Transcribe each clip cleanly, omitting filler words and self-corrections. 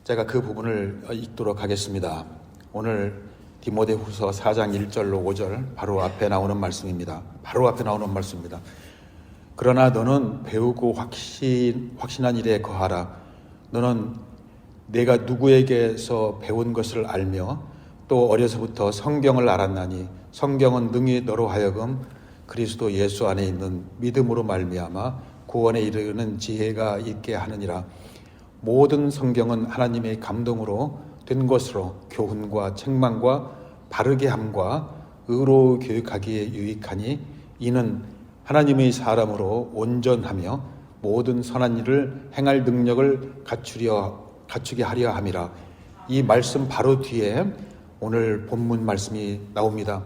제가 그 부분을 읽도록 하겠습니다. 오늘 디모데후서 4장 1절로 5절 바로 앞에 나오는 말씀입니다. 그러나 너는 배우고 확신한 일에 거하라. 너는 내가 누구에게서 배운 것을 알며 또 어려서부터 성경을 알았나니 성경은 능히 너로 하여금 그리스도 예수 안에 있는 믿음으로 말미암아 구원에 이르는 지혜가 있게 하느니라. 모든 성경은 하나님의 감동으로 된 것으로 교훈과 책망과 바르게 함과 의로 교육하기에 유익하니 이는 하나님의 사람으로 온전하며 모든 선한 일을 행할 능력을 갖추게 하려 함이라. 이 말씀 바로 뒤에 오늘 본문 말씀이 나옵니다.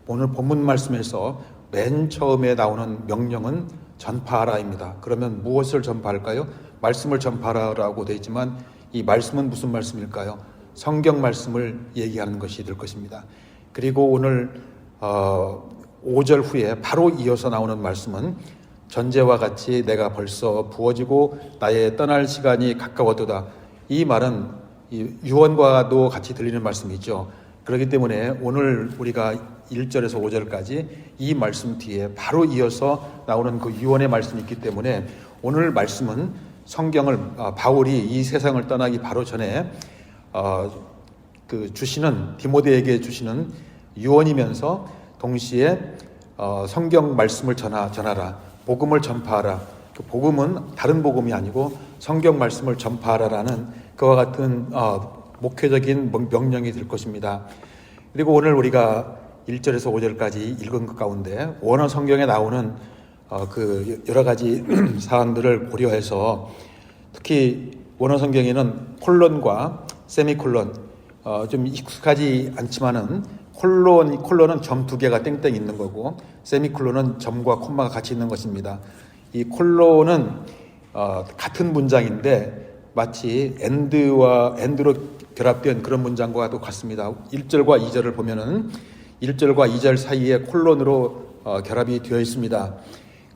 오늘 본문 말씀에서 맨 처음에 나오는 명령은 전파하라입니다. 그러면 무엇을 전파할까요? 말씀을 전파하라고 되어 있지만 이 말씀은 무슨 말씀일까요? 성경 말씀을 얘기하는 것이 될 것입니다. 그리고 오늘 5절 후에 바로 이어서 나오는 말씀은 전제와 같이 내가 벌써 부어지고 나의 떠날 시간이 가까웠도다. 이 말은 유언과도 같이 들리는 말씀이죠. 그렇기 때문에 오늘 우리가 1절에서 5절까지 이 말씀 뒤에 바로 이어서 나오는 그 유언의 말씀이 있기 때문에 오늘 말씀은 성경을 바울이 이 세상을 떠나기 바로 전에 디모데에게 주시는 유언이면서 동시에 성경 말씀을 전하라, 복음을 전파하라. 그 복음은 다른 복음이 아니고 성경 말씀을 전파하라라는 그와 같은 목회적인 명령이 될 것입니다. 그리고 오늘 우리가 1절에서 5절까지 읽은 것 가운데 원어 성경에 나오는 그 여러 가지 사항들을 고려해서 특히 원어 성경에는 콜론과 세미콜론 좀 익숙하지 않지만은 콜론은 점 두 개가 땡땡 있는 거고 세미콜론은 점과 콤마가 같이 있는 것입니다. 이 콜론은 같은 문장인데 마치 엔드로 결합된 그런 문장과도 같습니다. 1절과 2절을 보면은 1절과 2절 사이에 콜론으로 결합이 되어 있습니다.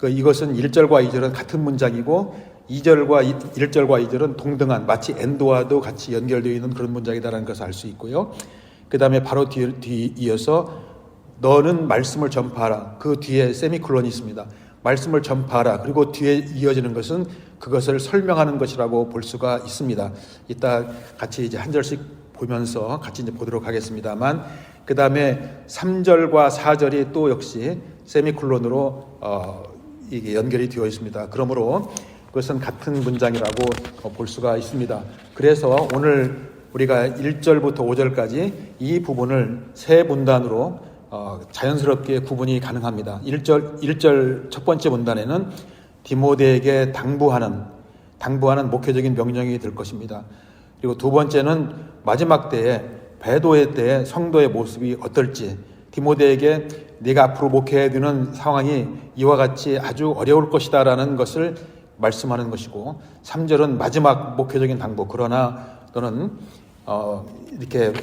이것은 1절과 2절은 같은 문장이고 1절과 2절은 동등한 마치 엔드와도 같이 연결되어 있는 그런 문장이다라는 것을 알 수 있고요. 그 다음에 바로 이어서 너는 말씀을 전파하라. 그 뒤에 세미콜론이 있습니다. 말씀을 전파하라. 그리고 뒤에 이어지는 것은 그것을 설명하는 것이라고 볼 수가 있습니다. 이따 같이 이제 한 절씩 보면서 같이 이제 보도록 하겠습니다만, 그 다음에 3절과 4절이 또 역시 세미콜론으로 이게 연결이 되어 있습니다. 그러므로 그것은 같은 문장이라고 볼 수가 있습니다. 그래서 오늘 우리가 1절부터 5절까지 이 부분을 세 분단으로 자연스럽게 구분이 가능합니다. 1절 첫 번째 분단에는 디모데에게 당부하는 목회적인 명령이 될 것입니다. 그리고 두 번째는 마지막 때에 배도의 때에 성도의 모습이 어떨지, 디모데에게 네가 앞으로 목회해야 되는 상황이 이와 같이 아주 어려울 것이다라는 것을 말씀하는 것이고, 3절은 마지막 목회적인 당부, 그러나 너는 이렇게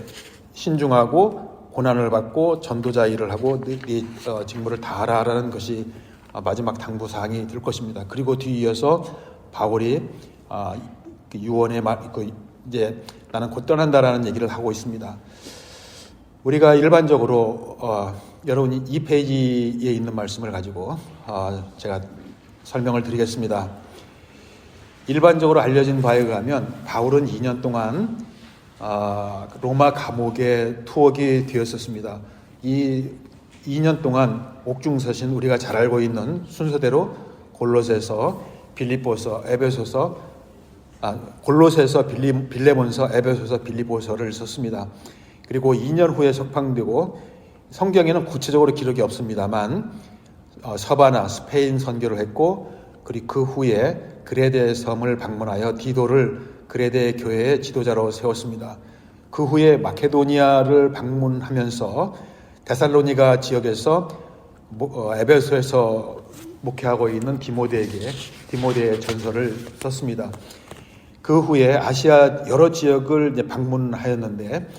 신중하고 고난을 받고 전도자 일을 하고 네 직무를 다하라라는 것이 마지막 당부 사항이 될 것입니다. 그리고 뒤이어서 바울이 유언의 이제 나는 곧 떠난다라는 얘기를 하고 있습니다. 우리가 일반적으로 여러분이 이 페이지에 있는 말씀을 가지고 제가 설명을 드리겠습니다. 일반적으로 알려진 바에 의하면 바울은 2년 동안 로마 감옥에 투옥이 되었었습니다. 이 2년 동안 옥중서신 우리가 잘 알고 있는 순서대로 골로새서, 빌립보서, 에베소서, 골로새서, 빌레몬서, 에베소서, 빌립보서를 썼습니다. 그리고 2년 후에 석방되고 성경에는 구체적으로 기록이 없습니다만 서바나 스페인 선교를 했고, 그리고 그 후에 그레데 섬을 방문하여 디도를 그레데 교회의 지도자로 세웠습니다. 그 후에 마케도니아를 방문하면서 데살로니가 지역에서 에베소에서 목회하고 있는 디모데의 전서를 썼습니다. 그 후에 아시아 여러 지역을 이제 방문하였는데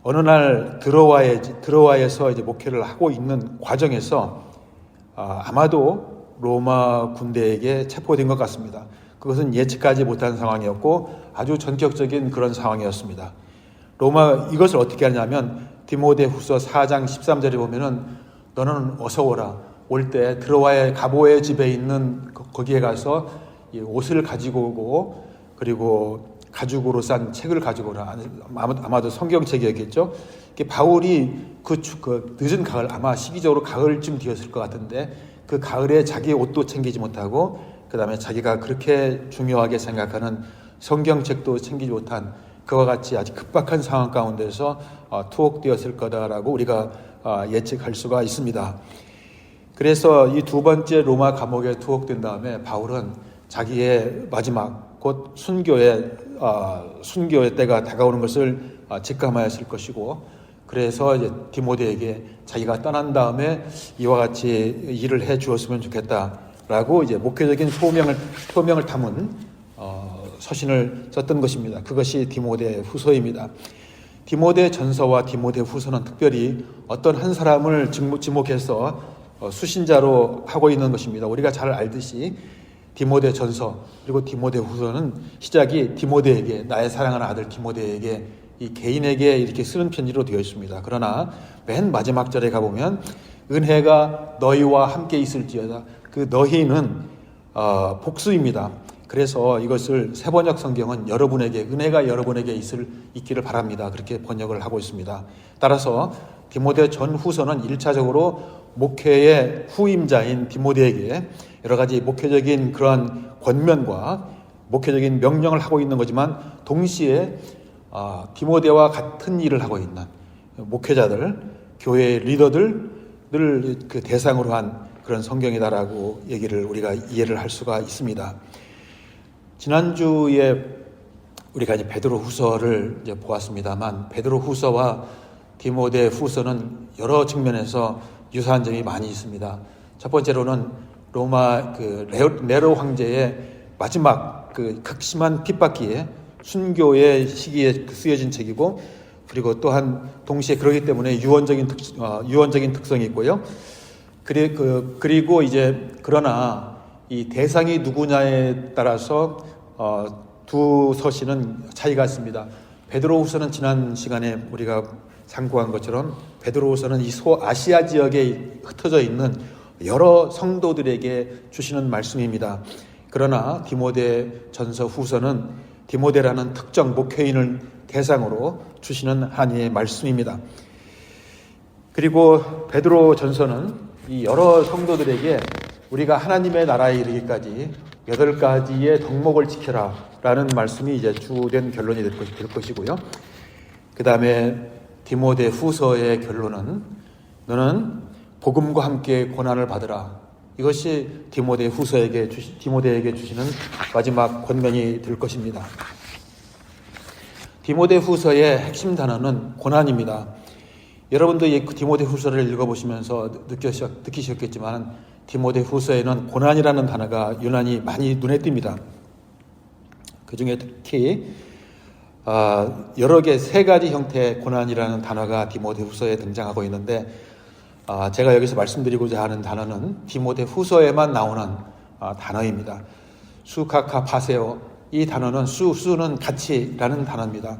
어느 날 드로아에서 이제 목회를 하고 있는 과정에서 아마도 로마 군대에게 체포된 것 같습니다. 그것은 예측하지 못한 상황이었고 아주 전격적인 그런 상황이었습니다. 로마 이것을 어떻게 하냐면 디모데후서 4장 13절에 보면은 너는 어서 오라. 올 때 드로아의 가보의 집에 있는 거기에 가서 이 옷을 가지고 오고 그리고 가죽으로 싼 책을 가지고 오라. 아마도 성경책이었겠죠. 바울이 그 늦은 가을 아마 시기적으로 가을쯤 되었을 것 같은데 그 가을에 자기의 옷도 챙기지 못하고 그 다음에 자기가 그렇게 중요하게 생각하는 성경책도 챙기지 못한 그와 같이 아주 급박한 상황 가운데서 투옥되었을 거다라고 우리가 예측할 수가 있습니다. 그래서 이 두 번째 로마 감옥에 투옥된 다음에 바울은 자기의 마지막 곧 순교의 때가 다가오는 것을 직감하였을 것이고 그래서 이제 디모데에게 자기가 떠난 다음에 이와 같이 일을 해 주었으면 좋겠다라고 이제 목회적인 소명을 담은 서신을 썼던 것입니다. 그것이 디모데 후서입니다. 디모데 전서와 디모데 후서는 특별히 어떤 한 사람을 지목해서 수신자로 하고 있는 것입니다. 우리가 잘 알듯이 디모데 전서 그리고 디모데 후서는 시작이 디모데에게 나의 사랑하는 아들 디모데에게 이 개인에게 이렇게 쓰는 편지로 되어 있습니다. 그러나 맨 마지막 절에 가보면 은혜가 너희와 함께 있을지어다. 그 너희는 복수입니다. 그래서 이것을 세번역 성경은 여러분에게 은혜가 여러분에게 있기를 바랍니다. 그렇게 번역을 하고 있습니다. 따라서 디모데 전후서는 1차적으로 목회의 후임자인 디모데에게 여러 가지 목회적인 그러한 권면과 목회적인 명령을 하고 있는 거지만 동시에 디모데와 같은 일을 하고 있는 목회자들, 교회의 리더들을 그 대상으로 한 그런 성경이다라고 얘기를 우리가 이해를 할 수가 있습니다. 지난주에 우리가 이제 베드로 후서를 이제 보았습니다만 베드로 후서와 디모데 후서는 여러 측면에서 유사한 점이 많이 있습니다. 첫 번째로는 로마 네로 황제의 마지막 그 극심한 핍박기에 순교의 시기에 쓰여진 책이고 그리고 또한 동시에 그러기 때문에 유언적인 특성이 있고요. 그리고 이제 그러나 이 대상이 누구냐에 따라서 두 서신은 차이가 있습니다. 베드로후서는 지난 시간에 우리가 상고한 것처럼 베드로후서는 이 소아시아 지역에 흩어져 있는 여러 성도들에게 주시는 말씀입니다. 그러나 디모데 전서 후서는 디모데라는 특정 목회인을 대상으로 주시는 하나님의 말씀입니다. 그리고 베드로 전서는 이 여러 성도들에게 우리가 하나님의 나라에 이르기까지 8가지의 덕목을 지켜라 라는 말씀이 이제 주된 결론이 될 것이고요. 그 다음에 디모데 후서의 결론은 너는 복음과 함께 고난을 받으라. 이것이 디모데에게 주시는 마지막 권면이 될 것입니다. 디모데 후서의 핵심 단어는 고난입니다. 여러분도 이 디모데 후서를 읽어보시면서 느끼셨겠지만 디모데 후서에는 고난이라는 단어가 유난히 많이 눈에 띕니다. 그 중에 특히 여러 개 3가지 형태의 고난이라는 단어가 디모데 후서에 등장하고 있는데 제가 여기서 말씀드리고자 하는 단어는 디모데 후서에만 나오는 단어입니다. 수카카파세오, 이 단어는 수는 같이라는 단어입니다.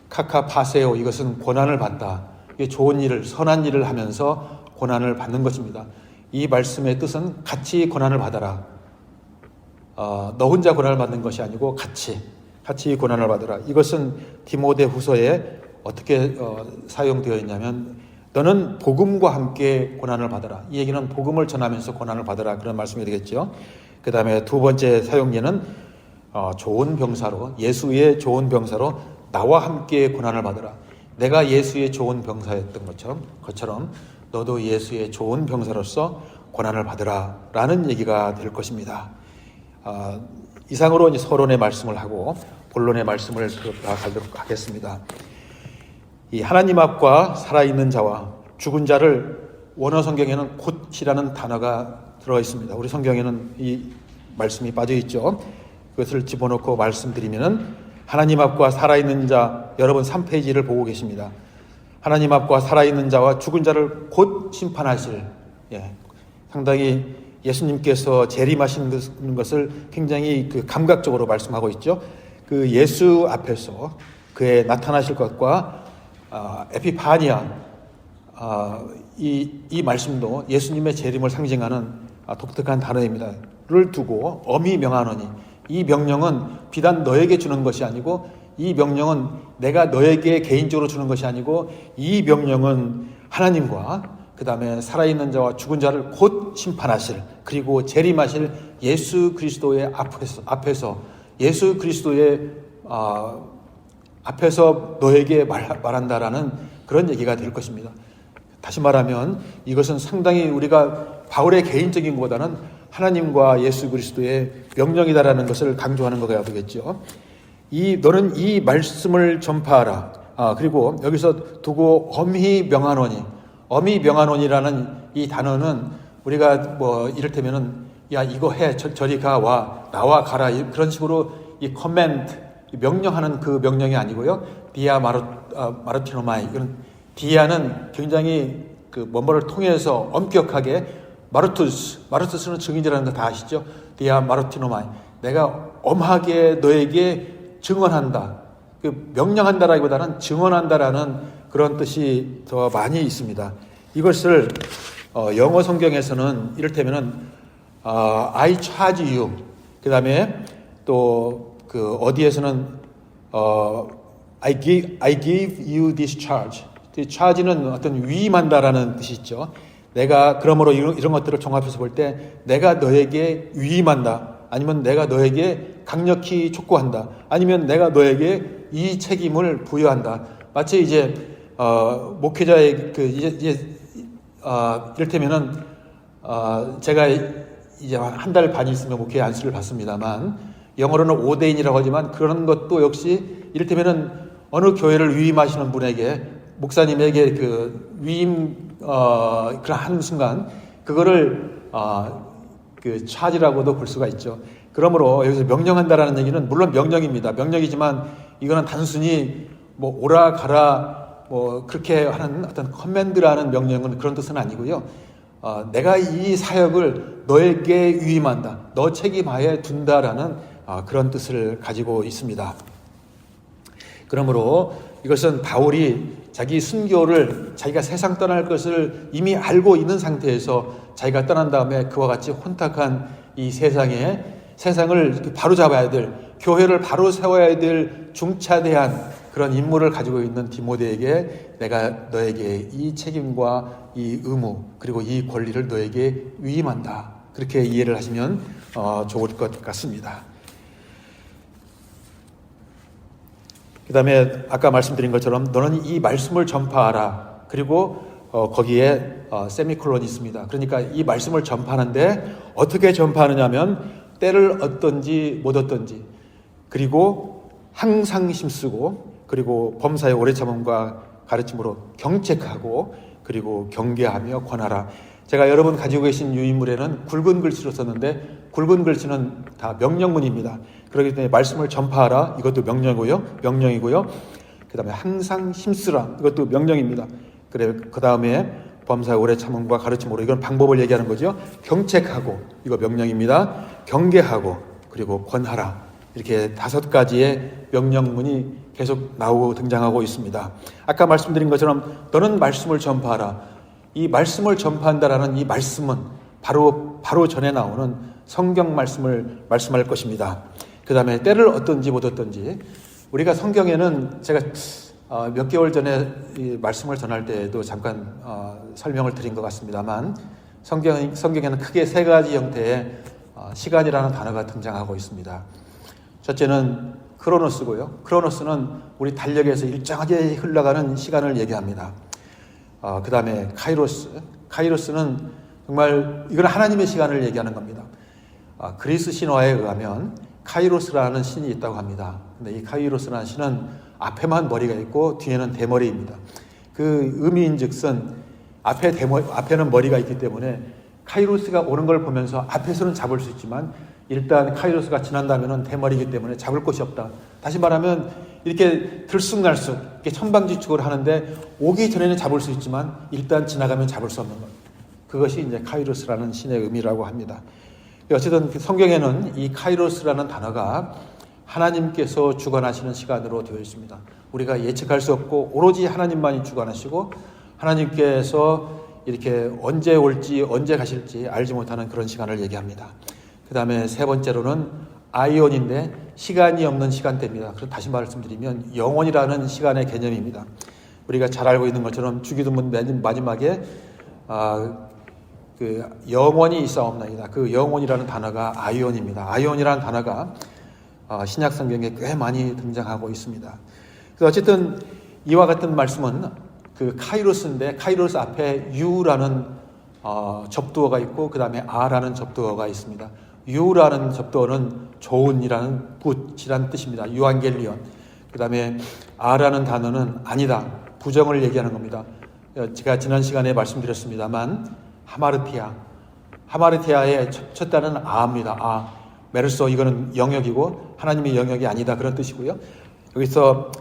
카카파세오, 이것은 고난을 받다. 이게 좋은 일을 선한 일을 하면서 고난을 받는 것입니다. 이 말씀의 뜻은 같이 고난을 받아라. 너 혼자 고난을 받는 것이 아니고 같이 고난을 받으라. 이것은 디모데 후서에 어떻게 사용되어 있냐면 너는 복음과 함께 고난을 받아라. 이 얘기는 복음을 전하면서 고난을 받아라. 그런 말씀이 되겠죠. 그 다음에 두 번째 사용예는 좋은 병사로, 예수의 좋은 병사로 나와 함께 고난을 받아라. 내가 예수의 좋은 병사였던 것처럼 너도 예수의 좋은 병사로서 고난을 받으라 라는 얘기가 될 것입니다. 이상으로 이제 서론의 말씀을 하고 본론의 말씀을 들어가도록 하겠습니다. 이 하나님 앞과 살아있는 자와 죽은 자를 원어 성경에는 곧이라는 단어가 들어가 있습니다. 우리 성경에는 이 말씀이 빠져 있죠. 그것을 집어넣고 말씀드리면은 하나님 앞과 살아있는 자, 여러분 3페이지를 보고 계십니다. 하나님 앞과 살아있는 자와 죽은 자를 곧 심판하실, 상당히 예수님께서 재림하시는 것을 굉장히 그 감각적으로 말씀하고 있죠. 그 예수 앞에서 그의 나타나실 것과 에피파니아, 이 말씀도 예수님의 재림을 상징하는 독특한 단어입니다.를 두고 엄히 명하노니, 이 명령은 비단 너에게 주는 것이 아니고, 이 명령은 내가 너에게 개인적으로 주는 것이 아니고, 이 명령은 하나님과 그 다음에 살아있는 자와 죽은 자를 곧 심판하실, 그리고 재림하실 예수 그리스도의 앞에서 예수 그리스도의 앞에서 너에게 말한다라는 그런 얘기가 될 것입니다. 다시 말하면 이것은 상당히 우리가 바울의 개인적인 것보다는 하나님과 예수 그리스도의 명령이다라는 것을 강조하는 것가 되겠죠. 너는 이 말씀을 전파하라. 그리고 여기서 두고 엄히 명하노니, 엄히 명하노니라는 이 단어는 우리가 뭐 이를테면은 야 이거 해, 저리 가, 와, 나와 가라, 그런 식으로 이 커맨드, 명령하는 그 명령이 아니고요. 디아 마르티노마이, 이런 디아는 굉장히 그 뭐뭐를 통해서 엄격하게, 마르투스는 증인이라는 거 다 아시죠? 디아 마르티노마이, 내가 엄하게 너에게 증언한다. 그 명령한다라기보다는 증언한다라는 그런 뜻이 더 많이 있습니다. 이것을 영어 성경에서는 이를테면은 I charge you, 그 다음에 또 그 어디에서는 I give you this charge. charge는 어떤 위임한다라는 뜻이 있죠. 내가 그러므로 이런 것들을 종합해서 볼 때 내가 너에게 위임한다, 아니면 내가 너에게 강력히 촉구한다, 아니면 내가 너에게 이 책임을 부여한다. 마치 이제 목회자의 그 이를테면은 제가 이제 한 달 반 있으면 목회 안수를 받습니다만, 영어로는 오데인이라고 하지만 그런 것도 역시 이를테면은 어느 교회를 위임하시는 분에게, 목사님에게 그 위임 그런 하는 순간 그거를 그 차지라고도 볼 수가 있죠. 그러므로 여기서 명령한다라는 얘기는 물론 명령입니다. 명령이지만 이거는 단순히 뭐 오라 가라 뭐 그렇게 하는 어떤 커맨드라는 명령은 그런 뜻은 아니고요. 내가 이 사역을 너에게 위임한다, 너 책임하에 둔다라는 그런 뜻을 가지고 있습니다. 그러므로 이것은 바울이 자기 순교를, 자기가 세상 떠날 것을 이미 알고 있는 상태에서 자기가 떠난 다음에 그와 같이 혼탁한 이 세상을 바로잡아야 될, 교회를 바로 세워야 될 중차대한 그런 임무를 가지고 있는 디모데에게 내가 너에게 이 책임과 이 의무, 그리고 이 권리를 너에게 위임한다, 그렇게 이해를 하시면 좋을 것 같습니다. 그 다음에 아까 말씀드린 것처럼 너는 이 말씀을 전파하라. 그리고 거기에 세미콜론이 있습니다. 그러니까 이 말씀을 전파하는데 어떻게 전파하느냐 하면 때를 얻든지 못 얻든지, 그리고 항상 힘쓰고, 그리고 범사의 오래 참음과 가르침으로 경책하고, 그리고 경계하며 권하라. 제가 여러분 가지고 계신 유인물에는 굵은 글씨로 썼는데 굵은 글씨는 다 명령문입니다. 그렇기 때문에 말씀을 전파하라, 이것도 명령이고요. 그 다음에 항상 힘쓰라, 이것도 명령입니다. 그 다음에 범사의 오래 참음과 가르침으로, 이건 방법을 얘기하는 거죠. 경책하고, 이거 명령입니다. 경계하고, 그리고 권하라, 이렇게 5가지의 명령문이 계속 나오고 등장하고 있습니다. 아까 말씀드린 것처럼 너는 말씀을 전파하라. 이 말씀을 전파한다라는 이 말씀은 바로 전에 나오는 성경 말씀을 말씀할 것입니다. 그 다음에 때를 얻든지 못 얻든지, 우리가 성경에는 제가 몇 개월 전에 이 말씀을 전할 때에도 잠깐 설명을 드린 것 같습니다만, 성경에는 크게 3가지 형태의 시간이라는 단어가 등장하고 있습니다. 첫째는 크로노스고요. 크로노스는 우리 달력에서 일정하게 흘러가는 시간을 얘기합니다. 그 다음에 카이로스는 정말 이건 하나님의 시간을 얘기하는 겁니다. 그리스 신화에 의하면 카이로스라는 신이 있다고 합니다. 근데 이 카이로스라는 신은 앞에만 머리가 있고 뒤에는 대머리입니다. 그 의미인즉슨 앞에는 머리가 있기 때문에 카이로스가 오는 걸 보면서 앞에서는 잡을 수 있지만 일단 카이로스가 지난다면 대머리이기 때문에 잡을 곳이 없다. 다시 말하면 이렇게 들쑥날쑥 이렇게 천방지축을 하는데 오기 전에는 잡을 수 있지만 일단 지나가면 잡을 수 없는 것. 그것이 이제 카이로스라는 신의 의미라고 합니다. 어쨌든 성경에는 이 카이로스라는 단어가 하나님께서 주관하시는 시간으로 되어 있습니다. 우리가 예측할 수 없고 오로지 하나님만이 주관하시고 하나님께서 이렇게 언제 올지 언제 가실지 알지 못하는 그런 시간을 얘기합니다. 그 다음에 세 번째로는 아이온인데 시간이 없는 시간대입니다. 그럼 다시 말씀드리면 영원이라는 시간의 개념입니다. 우리가 잘 알고 있는 것처럼 주기도문 맨 마지막에 그 영원히 있사옵나이다. 그 영원이라는 단어가 아이온입니다. 아이온이라는 단어가 신약 성경에 꽤 많이 등장하고 있습니다. 그래서 어쨌든 이와 같은 말씀은 그 카이로스인데 카이로스 앞에 유라는 접두어가 있고 그 다음에 아라는 접두어가 있습니다. 유라는 접두어는 좋은이라는 굿이라는 뜻입니다. 유앙겔리온. 그 다음에 아라는 단어는 아니다, 부정을 얘기하는 겁니다. 제가 지난 시간에 말씀드렸습니다만 하마르티아의 첫 단어는 아입니다. 메르소, 이거는 영역이고 하나님의 영역이 아니다, 그런 뜻이고요. 여기서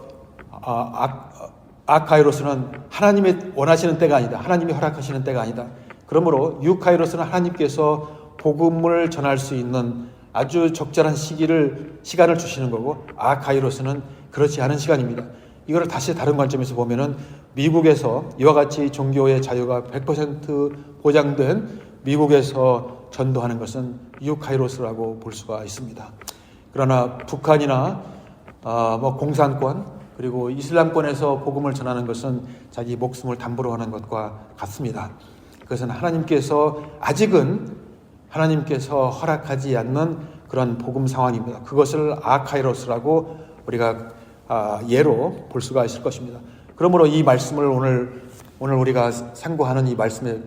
아카이로스는 하나님이 원하시는 때가 아니다, 하나님이 허락하시는 때가 아니다. 그러므로 유카이로스는 하나님께서 복음을 전할 수 있는 아주 적절한 시간을 주시는 거고, 아카이로스는 그렇지 않은 시간입니다. 이걸 다시 다른 관점에서 보면은 미국에서 이와 같이 종교의 자유가 100% 보장된 미국에서 전도하는 것은 유카이로스라고 볼 수가 있습니다. 그러나 북한이나 공산권 그리고 이슬람권에서 복음을 전하는 것은 자기 목숨을 담보로 하는 것과 같습니다. 그것은 아직은 하나님께서 허락하지 않는 그런 복음 상황입니다. 그것을 아카이로스라고 우리가 예로 볼 수가 있을 것입니다. 그러므로 이 말씀을 오늘 우리가 상고하는 이 말씀에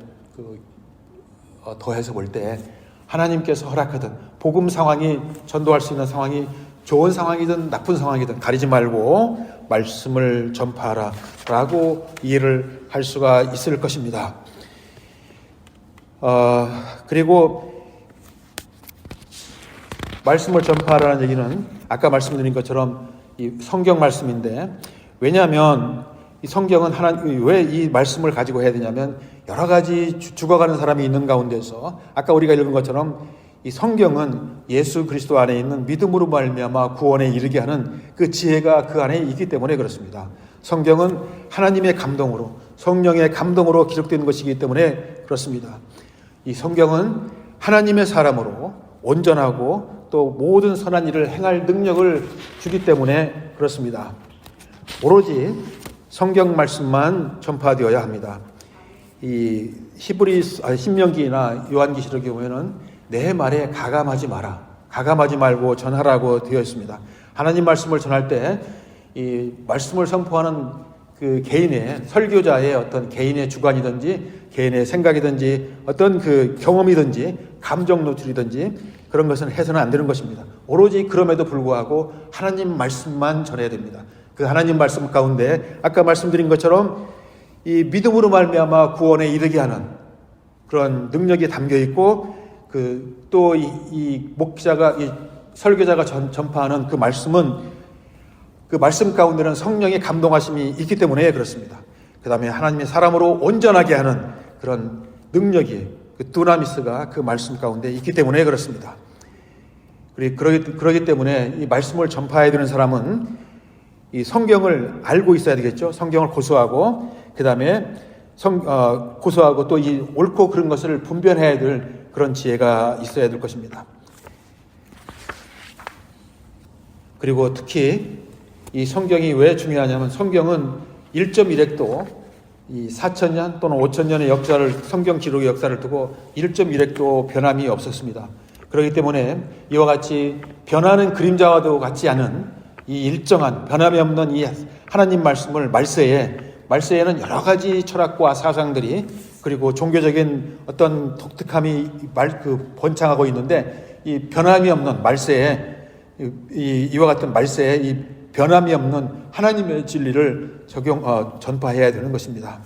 더해서 볼 때 하나님께서 허락하든 복음 상황이 전도할 수 있는 상황이 좋은 상황이든 나쁜 상황이든 가리지 말고 말씀을 전파하라 라고 이해를 할 수가 있을 것입니다. 그리고 말씀을 전파하라는 얘기는 아까 말씀드린 것처럼 이 성경 말씀인데, 왜냐하면 이 성경은 왜 이 말씀을 가지고 해야 되냐면 여러 가지 죽어가는 사람이 있는 가운데서 아까 우리가 읽은 것처럼 이 성경은 예수 그리스도 안에 있는 믿음으로 말미암아 구원에 이르게 하는 그 지혜가 그 안에 있기 때문에 그렇습니다. 성경은 하나님의 감동으로, 성령의 감동으로 기록된 것이기 때문에 그렇습니다. 이 성경은 하나님의 사람으로 온전하고 또 모든 선한 일을 행할 능력을 주기 때문에 그렇습니다. 오로지 성경 말씀만 전파되어야 합니다. 이 신명기나 요한계시록에 보면은 내 말에 가감하지 마라, 가감하지 말고 전하라고 되어 있습니다. 하나님 말씀을 전할 때 이 말씀을 선포하는 그 개인의 설교자의 어떤 개인의 주관이든지 개인의 생각이든지 어떤 그 경험이든지 감정 노출이든지 그런 것은 해서는 안 되는 것입니다. 오로지 그럼에도 불구하고 하나님 말씀만 전해야 됩니다. 그 하나님 말씀 가운데 아까 말씀드린 것처럼 이 믿음으로 말미암아 구원에 이르게 하는 그런 능력이 담겨 있고, 그 또 이 목자가 이 설교자가 전파하는 그 말씀은 그 말씀 가운데는 성령의 감동하심이 있기 때문에 그렇습니다. 그 다음에 하나님의 사람으로 온전하게 하는 그런 능력이, 그 두나미스가 그 말씀 가운데 있기 때문에 그렇습니다. 그러기 때문에 이 말씀을 전파해야 되는 사람은 이 성경을 알고 있어야 되겠죠. 성경을 고수하고 그 다음에 고수하고 또 이 옳고 그른 것을 분별해야 될 그런 지혜가 있어야 될 것입니다. 그리고 특히 이 성경이 왜 중요하냐면 성경은 1.1획도 이 4,000년 또는 5,000년의 역사를, 성경 기록의 역사를 두고 1.1획도 변함이 없었습니다. 그렇기 때문에 이와 같이 변하는 그림자와도 같지 않은 이 일정한 변함이 없는 이 하나님 말씀을 말세에는 여러 가지 철학과 사상들이 그리고 종교적인 어떤 독특함이 번창하고 있는데, 이 변함이 없는 말세에 이와 같은 말세에 이 변함이 없는 하나님의 진리를 전파해야 되는 것입니다.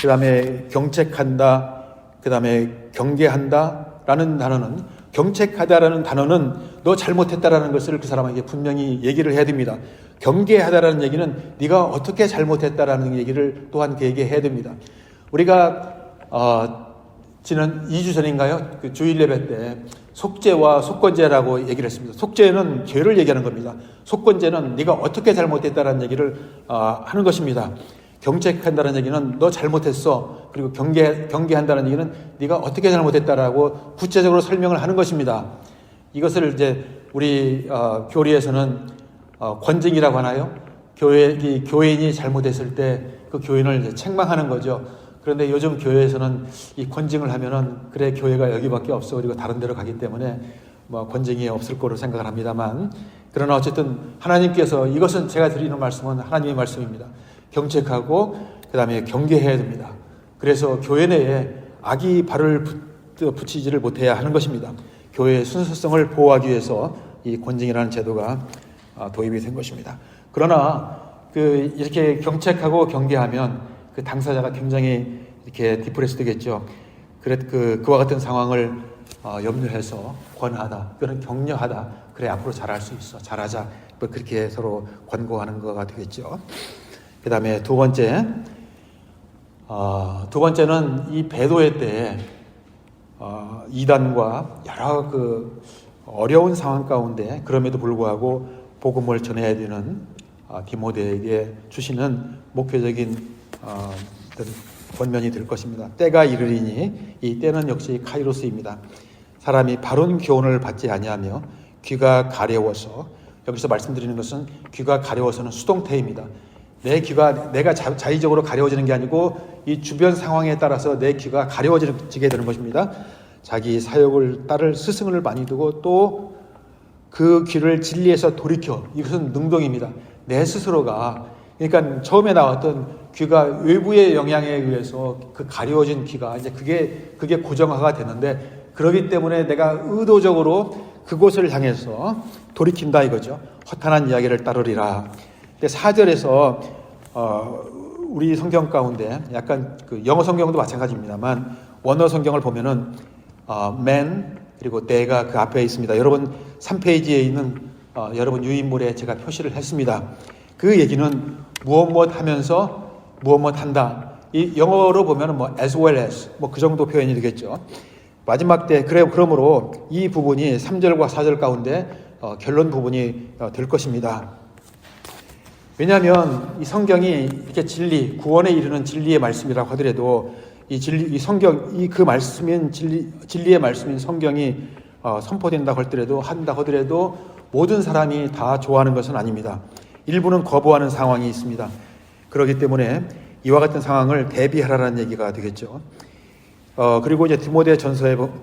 그 다음에 경책한다, 그 다음에 경계한다라는 단어는, 경책하다라는 단어는 너 잘못했다라는 것을 그 사람에게 분명히 얘기를 해야 됩니다. 경계하다라는 얘기는 네가 어떻게 잘못했다라는 얘기를 또한 그에게 해야 됩니다. 우리가 지난 2주 전인가요? 그 주일 예배 때 속죄와 속건죄라고 얘기를 했습니다. 속죄는 죄를 얘기하는 겁니다. 속건죄는 네가 어떻게 잘못했다는 얘기를 하는 것입니다. 경책한다는 얘기는 너 잘못했어. 그리고 경계한다는 얘기는 네가 어떻게 잘못했다라고 구체적으로 설명을 하는 것입니다. 이것을 이제 우리 교리에서는 권징이라고 하나요? 교인이 잘못했을 때 그 교인을 이제 책망하는 거죠. 그런데 요즘 교회에서는 이 권징을 하면은 그래 교회가 여기밖에 없어 그리고 다른 데로 가기 때문에 뭐 권징이 없을 거로 생각을 합니다만, 그러나 어쨌든 하나님께서, 이것은 제가 드리는 말씀은 하나님의 말씀입니다. 경책하고 그 다음에 경계해야 됩니다. 그래서 교회 내에 악이 발을 붙이지를 못해야 하는 것입니다. 교회의 순수성을 보호하기 위해서 이 권징이라는 제도가 도입이 된 것입니다. 그러나 이렇게 경책하고 경계하면 그 당사자가 굉장히 이렇게 디프레스 되겠죠. 그와 같은 상황을 염려해서 권하다, 또는 격려하다. 그래 앞으로 잘할 수 있어, 잘하자. 뭐 그렇게 서로 권고하는 거가 되겠죠. 그 다음에 두 번째는 이 배도회 때 이단과 여러 그 어려운 상황 가운데 그럼에도 불구하고 복음을 전해야 되는 디모데에게 주시는 목표적인 권면이 될 것입니다. 때가 이르리니 이 때는 역시 카이로스입니다. 사람이 바른 교훈을 받지 아니하며 귀가 가려워서, 여기서 말씀드리는 것은 귀가 가려워서는 수동태입니다. 내 귀가 내가 자의적으로 가려워지는 게 아니고 이 주변 상황에 따라서 내 귀가 가려워지게 되는 것입니다. 자기 사역을 따를 스승을 많이 두고 또 그 귀를 진리에서 돌이켜, 이것은 능동입니다. 내 스스로가, 그러니까 처음에 나왔던 귀가 외부의 영향에 의해서 그 가려워진 귀가 이제 그게 고정화가 되는데, 그렇기 때문에 내가 의도적으로 그곳을 향해서 돌이킨다 이거죠. 허탄한 이야기를 따르리라. 근데 4절에서 우리 성경 가운데 약간 그 영어 성경도 마찬가지입니다만 원어 성경을 보면은 man 그리고 they가 그 앞에 있습니다. 여러분 3페이지에 있는 여러분 유인물에 제가 표시를 했습니다. 그 얘기는 무엇 하면서 무엇 한다. 이 영어로 보면은 뭐 as well as 뭐 그 정도 표현이 되겠죠. 마지막 때 그러므로 이 부분이 3절과 4절 가운데 결론 부분이 될 것입니다. 왜냐하면 이 성경이 이렇게 진리, 구원에 이르는 진리의 말씀이라고 하더라도 이 성경, 그 말씀인 진리의 말씀인 성경이 선포된다고 하더라도 모든 사람이 다 좋아하는 것은 아닙니다. 일부는 거부하는 상황이 있습니다. 그렇기 때문에 이와 같은 상황을 대비하라는 얘기가 되겠죠. 그리고 이제 디모데 전서에 보면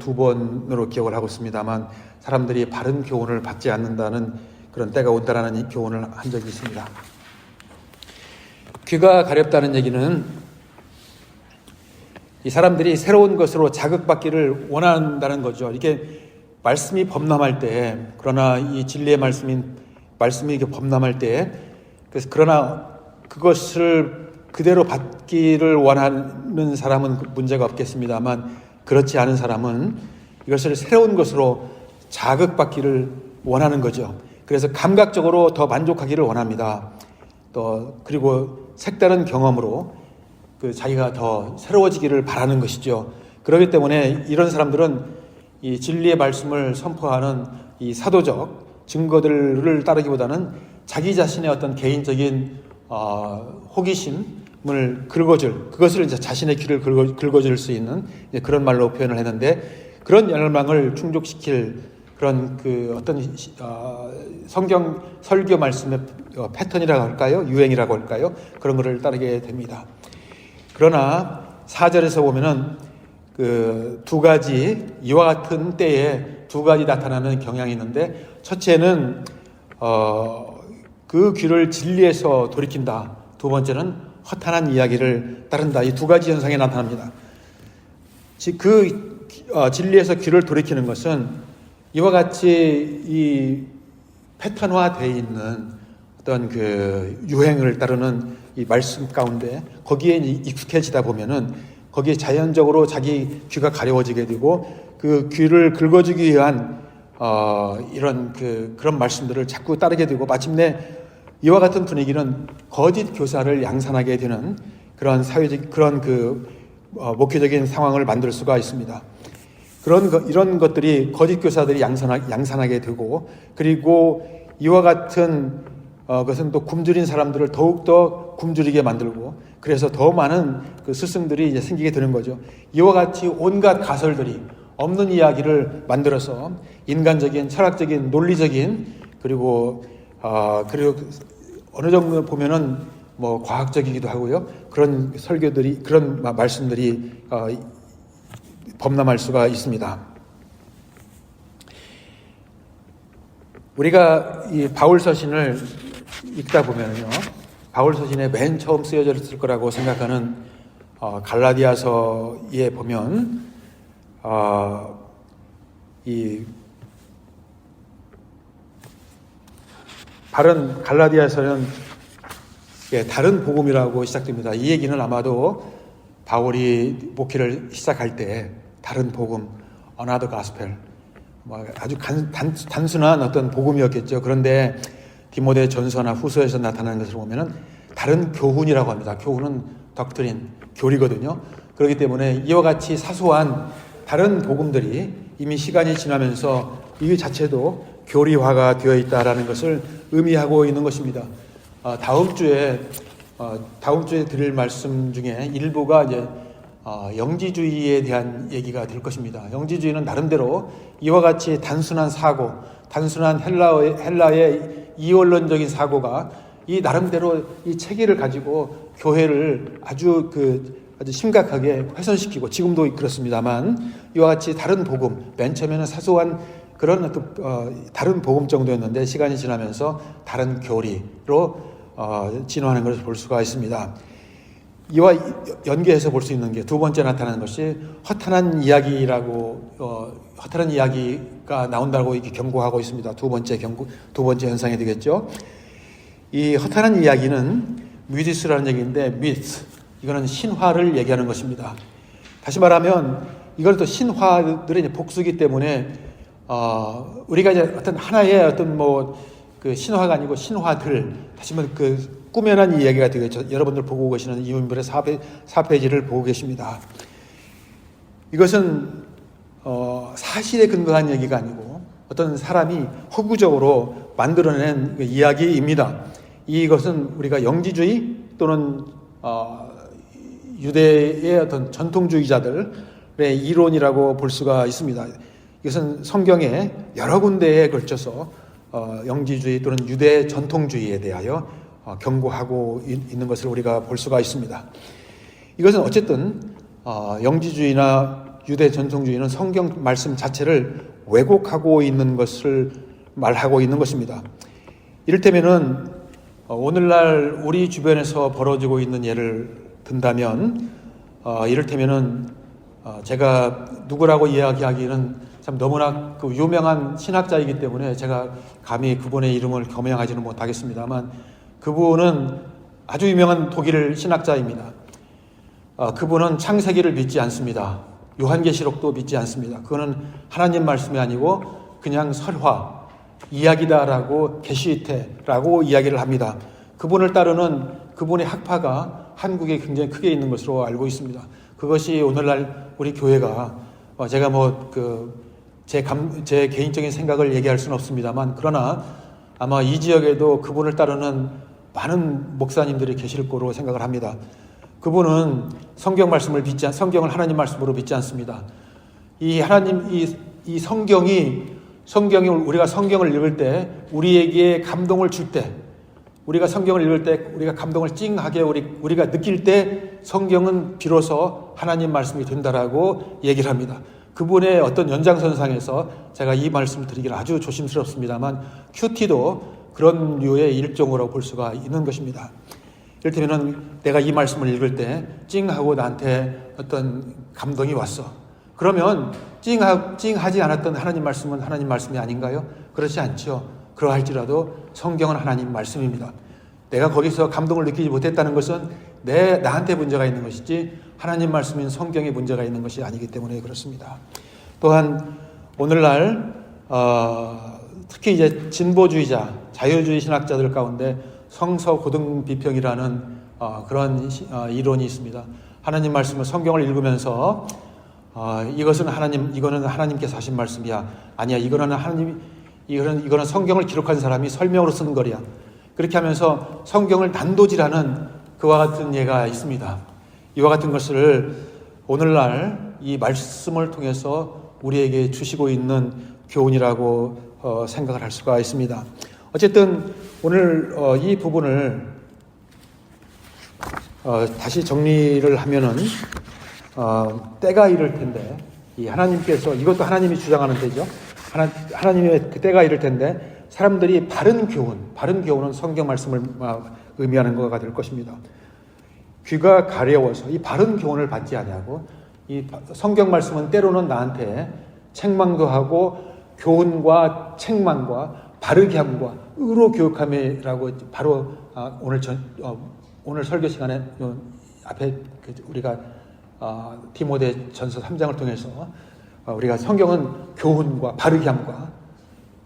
2번으로 기억을 하고 있습니다만 사람들이 바른 교훈을 받지 않는다는 그런 때가 온다라는 교훈을 한 적이 있습니다. 귀가 가렵다는 얘기는 이 사람들이 새로운 것으로 자극받기를 원한다는 거죠. 이게 말씀이 범람할 때, 그러나 이 진리의 말씀이 이렇게 범람할 때, 그러나 그것을 그대로 받기를 원하는 사람은 문제가 없겠습니다만 그렇지 않은 사람은 이것을 새로운 것으로 자극받기를 원하는 거죠. 그래서 감각적으로 더 만족하기를 원합니다. 또 그리고 색다른 경험으로 자기가 더 새로워지기를 바라는 것이죠. 그렇기 때문에 이런 사람들은 이 진리의 말씀을 선포하는 이 사도적 증거들을 따르기보다는 자기 자신의 어떤 개인적인 호기심을 그것을 이제 자신의 귀를 긁어줄 수 있는 그런 말로 표현을 했는데, 그런 열망을 충족시킬 그런 어떤 성경 설교 말씀의 패턴이라고 할까요? 유행이라고 할까요? 그런 것을 따르게 됩니다. 그러나 4절에서 보면은 두 가지, 이와 같은 때에 두 가지 나타나는 경향이 있는데, 첫째는 그 귀를 진리에서 돌이킨다. 두 번째는 허탄한 이야기를 따른다. 이 두 가지 현상이 나타납니다. 진리에서 귀를 돌이키는 것은 이와 같이 이 패턴화되어 있는 어떤 유행을 따르는 이 말씀 가운데 거기에 익숙해지다 보면은 거기에 자연적으로 자기 귀가 가려워지게 되고 그 귀를 긁어주기 위한 이런 그런 말씀들을 자꾸 따르게 되고 마침내 이와 같은 분위기는 거짓 교사를 양산하게 되는 그런 사회적 그런 목회적인 상황을 만들 수가 있습니다. 이런 것들이 거짓 교사들이 양산하게 되고, 그리고 이와 같은 것은 또 굶주린 사람들을 더욱더 굶주리게 만들고, 그래서 더 많은 그 스승들이 이제 생기게 되는 거죠. 이와 같이 온갖 가설들이 없는 이야기를 만들어서 인간적인, 철학적인, 논리적인, 그리고 어느 정도 보면은 뭐 과학적이기도 하고요. 그런 설교들이, 그런 말씀들이 범람할 수가 있습니다. 우리가 이 바울 서신을 읽다 보면요, 바울 서신에 맨 처음 쓰여졌을 거라고 생각하는 갈라디아서에 보면 이 바른 갈라디아서는 다른 복음이라고 시작됩니다. 이 얘기는 아마도 바울이 목회를 시작할 때 다른 복음, another gospel, 아주 단순한 어떤 복음이었겠죠. 그런데 디모데 전서나 후서에서 나타나는 것을 보면은 다른 교훈이라고 합니다. 교훈은 덕트린, 교리거든요. 그렇기 때문에 이와 같이 사소한 다른 복음들이 이미 시간이 지나면서 이 자체도 교리화가 되어 있다라는 것을 의미하고 있는 것입니다. 다음 주에 드릴 말씀 중에 일부가 이제 영지주의에 대한 얘기가 될 것입니다. 영지주의는 나름대로 이와 같이 단순한 사고, 단순한 헬라의 이원론적인 사고가 이 나름대로 이 체계를 가지고 교회를 아주 심각하게 훼손시키고, 지금도 그렇습니다만 이와 같이 다른 복음, 맨 처음에는 사소한 그런 어떤 다른 복음 정도였는데 시간이 지나면서 다른 교리로 진화하는 것을 볼 수가 있습니다. 이와 연계해서 볼 수 있는 게 두 번째 나타나는 것이 허탄한 이야기가 나온다고 이렇게 경고하고 있습니다. 두 번째 현상이 되겠죠. 이 허탄한 이야기는 뮤디스라는 얘기인데, 미스, 이거는 신화를 얘기하는 것입니다. 다시 말하면 이걸 또 신화들의 이제 복수기 때문에 우리가 이제 어떤 하나의 어떤 그 신화가 아니고 신화들, 다시 말해 꾸며난 이야기가 되겠죠. 여러분들 보고 계시는 이민별의 4페이지를 보고 계십니다. 이것은 사실에 근거한 얘기가 아니고 어떤 사람이 허구적으로 만들어낸 이야기입니다. 이것은 우리가 영지주의 또는 유대의 어떤 전통주의자들의 이론이라고 볼 수가 있습니다. 이것은 성경에 여러 군데에 걸쳐서 영지주의 또는 유대 전통주의에 대하여 경고하고 있는 것을 우리가 볼 수가 있습니다. 이것은 어쨌든 영지주의나 유대 전통주의는 성경 말씀 자체를 왜곡하고 있는 것을 말하고 있는 것입니다. 이를테면은 오늘날 우리 주변에서 벌어지고 있는 예를 든다면, 이를테면은 제가 누구라고 이야기하기는 참 너무나 유명한 신학자이기 때문에 제가 감히 그분의 이름을 겸양하지는 못하겠습니다만, 그분은 아주 유명한 독일 신학자입니다. 그분은 창세기를 믿지 않습니다. 요한계시록도 믿지 않습니다. 그거는 하나님 말씀이 아니고 그냥 설화, 이야기다라고, 게시테라고 이야기를 합니다. 그분을 따르는 그분의 학파가 한국에 굉장히 크게 있는 것으로 알고 있습니다. 그것이 오늘날 우리 교회가 제가 제 개인적인 생각을 얘기할 수는 없습니다만, 그러나 아마 이 지역에도 그분을 따르는 많은 목사님들이 계실 거로 생각을 합니다. 그분은 성경을 하나님 말씀으로 믿지 않습니다. 이 성경이 우리가 성경을 읽을 때 우리에게 감동을 줄 때, 우리가 성경을 읽을 때 우리가 감동을 찡하게 우리가 느낄 때 성경은 비로소 하나님 말씀이 된다라고 얘기를 합니다. 그분의 어떤 연장선상에서 제가 이 말씀을 드리기는 아주 조심스럽습니다만, 큐티도 그런 류의 일종으로 볼 수가 있는 것입니다. 이를테면 내가 이 말씀을 읽을 때 찡하고 나한테 어떤 감동이 왔어. 그러면 찡하지 않았던 하나님 말씀은 하나님 말씀이 아닌가요? 그렇지 않죠. 그러할지라도 성경은 하나님 말씀입니다. 내가 거기서 감동을 느끼지 못했다는 것은 나한테 문제가 있는 것이지 하나님 말씀인 성경에 문제가 있는 것이 아니기 때문에 그렇습니다. 또한 오늘날 특히 이제 진보주의자, 자유주의 신학자들 가운데 성서 고등 비평이라는 그런 이론이 있습니다. 하나님 말씀을 성경을 읽으면서 이것은 이거는 하나님께서 하신 말씀이야. 아니야, 이거는 성경을 기록한 사람이 설명으로 쓴 거야. 그렇게 하면서 성경을 난도질하는 그와 같은 예가 있습니다. 이와 같은 것을 오늘날 이 말씀을 통해서 우리에게 주시고 있는 교훈이라고 생각을 할 수가 있습니다. 어쨌든 오늘 이 부분을 다시 정리를 하면은 때가 이를 텐데, 이 하나님께서, 이것도 하나님이 주장하는 때죠. 하나님의 그 때가 이를 텐데 사람들이 바른 교훈은 성경 말씀을 의미하는 것가 될 것입니다. 귀가 가려워서 이 바른 교훈을 받지 아니하고, 이 성경 말씀은 때로는 나한테 책망도 하고 교훈과 책망과 바르게 함과 의로 교육함이라고 바로 오늘 설교 시간에 앞에 우리가 디모데전서 3장을 통해서 우리가 성경은 교훈과 바르게 함과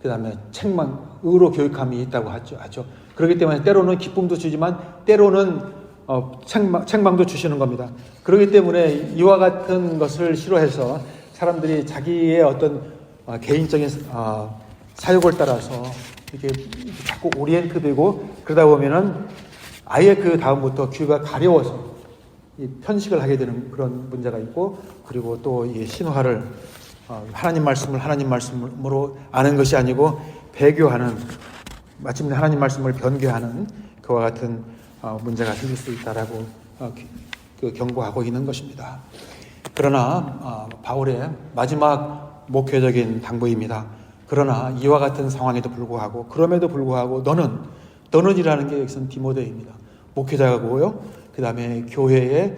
그 다음에 책망, 의로 교육함이 있다고 하죠. 그렇기 때문에 때로는 기쁨도 주지만 때로는 책망도 주시는 겁니다. 그렇기 때문에 이와 같은 것을 싫어해서 사람들이 자기의 어떤 개인적인 사욕을 따라서 이렇게 자꾸 오리엔트되고 그러다 보면은 아예 그 다음부터 귀가 가려워서 편식을 하게 되는 그런 문제가 있고, 그리고 또 이 신화를 하나님 말씀으로 아는 것이 아니고 배교하는, 마침내 하나님 말씀을 변교하는 그와 같은 문제가 생길 수 있다라고 경고하고 있는 것입니다. 그러나 바울의 마지막 목회적인 당부입니다. 그러나 이와 같은 상황에도 불구하고, 그럼에도 불구하고 너는이라는 게 여기서는 디모데입니다. 목회자고요. 그 다음에 교회의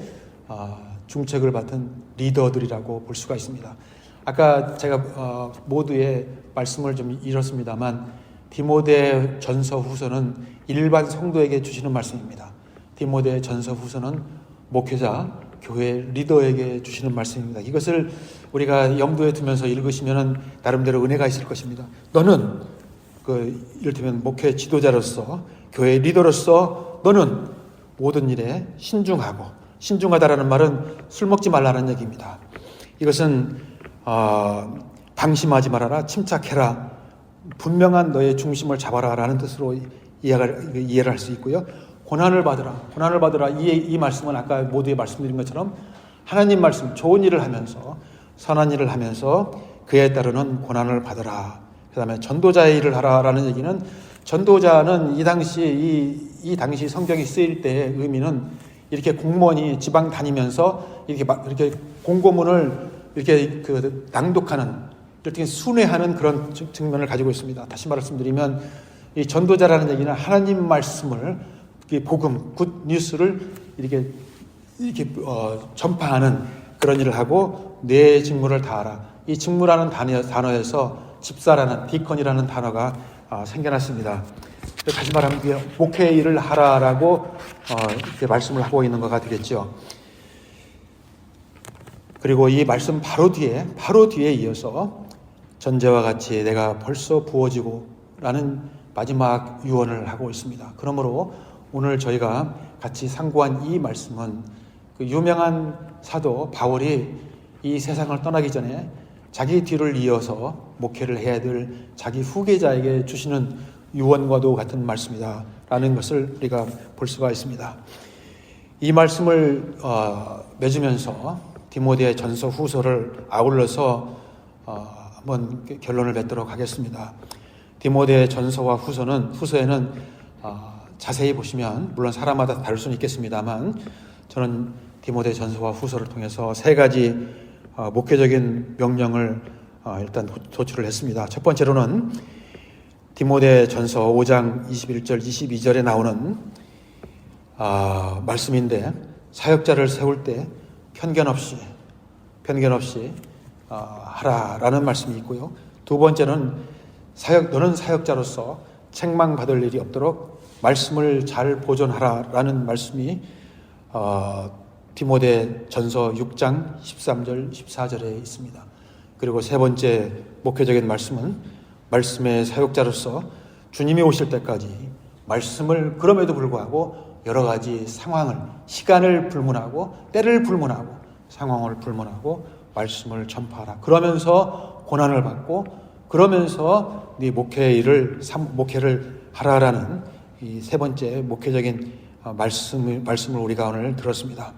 중책을 맡은 리더들이라고 볼 수가 있습니다. 아까 제가 모두의 말씀을 좀 잃었습니다만, 디모데 전서 후서는 일반 성도에게 주시는 말씀입니다. 디모데 전서 후서는 목회자, 교회 리더에게 주시는 말씀입니다. 이것을 우리가 염두에 두면서 읽으시면 나름대로 은혜가 있을 것입니다. 너는 이를테면 목회 지도자로서, 교회 리더로서 너는 모든 일에 신중하다라는 말은 술 먹지 말라는 얘기입니다. 이것은 방심하지 말아라, 침착해라, 분명한 너의 중심을 잡아라라는 뜻으로 이해를 할 수 있고요. 고난을 받으라. 이 말씀은 아까 모두에 말씀드린 것처럼 하나님 말씀, 좋은 일을 하면서, 선한 일을 하면서 그에 따르는 고난을 받으라. 그 다음에 전도자의 일을 하라라는 얘기는, 전도자는 이 당시 성경이 쓰일 때의 의미는 이렇게 공무원이 지방 다니면서 이렇게 공고문을 이렇게 낭독하는, 이렇게 순회하는 그런 측면을 가지고 있습니다. 다시 말씀드리면 이 전도자라는 얘기는 하나님 말씀을, 복음, 굿 뉴스를 이렇게 전파하는 그런 일을 하고 내 직무를 다하라. 이 직무라는 단어에서 집사라는, 디컨이라는 단어가 생겨났습니다. 다시 말하면 목회 일을 하라라고 이렇게 말씀을 하고 있는 것가 되겠죠. 그리고 이 말씀 바로 뒤에 이어서 전제와 같이 내가 벌써 부어지고 라는 마지막 유언을 하고 있습니다. 그러므로 오늘 저희가 같이 상고한 이 말씀은 그 유명한 사도 바울이 이 세상을 떠나기 전에 자기 뒤를 이어서 목회를 해야 될 자기 후계자에게 주시는 유언과도 같은 말씀이다 라는 것을 우리가 볼 수가 있습니다. 이 말씀을 맺으면서 디모데 전서 후서를 아울러서 한번 결론을 맺도록 하겠습니다. 디모데 전서와 후서에는 자세히 보시면 물론 사람마다 다를 수는 있겠습니다만, 저는 디모데 전서와 후서를 통해서 세 가지 목회적인 명령을 일단 도출을 했습니다. 첫 번째로는 디모데 전서 5장 21절 22절에 나오는 말씀인데, 사역자를 세울 때 편견 없이 하라라는 말씀이 있고요. 두 번째는 너는 사역자로서 책망받을 일이 없도록 말씀을 잘 보존하라라는 말씀이 디모데 전서 6장 13절 14절에 있습니다. 그리고 세 번째 목회적인 말씀은 말씀의 사역자로서 주님이 오실 때까지 말씀을 그럼에도 불구하고 여러 가지 상황을, 시간을 불문하고 때를 불문하고 상황을 불문하고 말씀을 전파하라. 그러면서 고난을 받고 그러면서 네 목회를 하라라는 이 세 번째 목회적인 말씀을 우리가 오늘 들었습니다.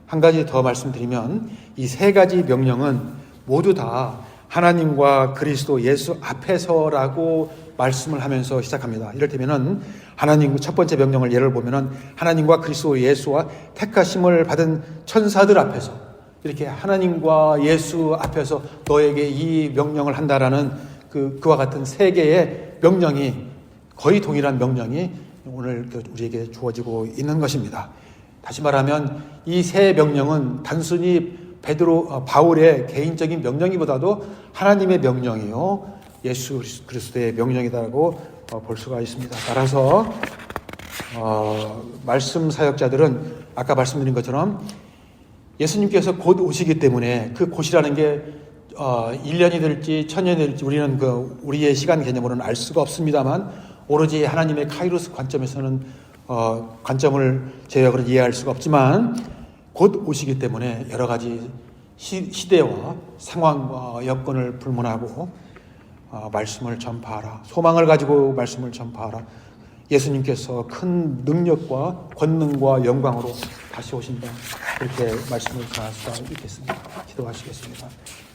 한 가지 더 말씀드리면 이 세 가지 명령은 모두 다 하나님과 그리스도 예수 앞에서라고 말씀을 하면서 시작합니다. 이를테면은 하나님 첫 번째 명령을 예를 보면은 하나님과 그리스도 예수와 택하심을 받은 천사들 앞에서 이렇게 하나님과 예수 앞에서 너에게 이 명령을 한다라는 그와 같은 세 개의 명령이 거의 동일한 명령이 오늘 우리에게 주어지고 있는 것입니다. 다시 말하면 이 세 명령은 단순히 바울의 개인적인 명령이보다도 하나님의 명령이요 예수 그리스도의 명령이라고 볼 수가 있습니다. 따라서 말씀 사역자들은 아까 말씀드린 것처럼 예수님께서 곧 오시기 때문에 그 곧이라는 게 1년이 될지 1000년이 될지 우리는 우리의 시간 개념으로는 알 수가 없습니다만 오로지 하나님의 카이로스 관점에서는 관점을 제약으로 이해할 수가 없지만 곧 오시기 때문에 여러 가지 시대와 상황과 여건을 불문하고 말씀을 전파하라. 소망을 가지고 말씀을 전파하라. 예수님께서 큰 능력과 권능과 영광으로 다시 오신다. 이렇게 말씀을 전할 수가 있겠습니다. 기도하시겠습니다.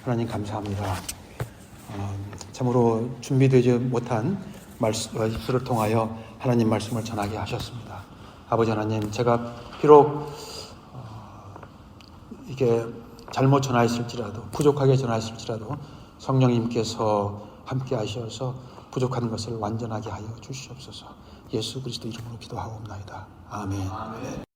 하나님 감사합니다. 참으로 준비되지 못한 말씀을 통하여 하나님 말씀을 전하게 하셨습니다. 아버지 하나님, 제가 비록 이게 잘못 전하였을지라도 부족하게 전하였을지라도 성령님께서 함께 하셔서 부족한 것을 완전하게 하여 주시옵소서. 예수 그리스도 이름으로 기도하옵나이다. 아멘.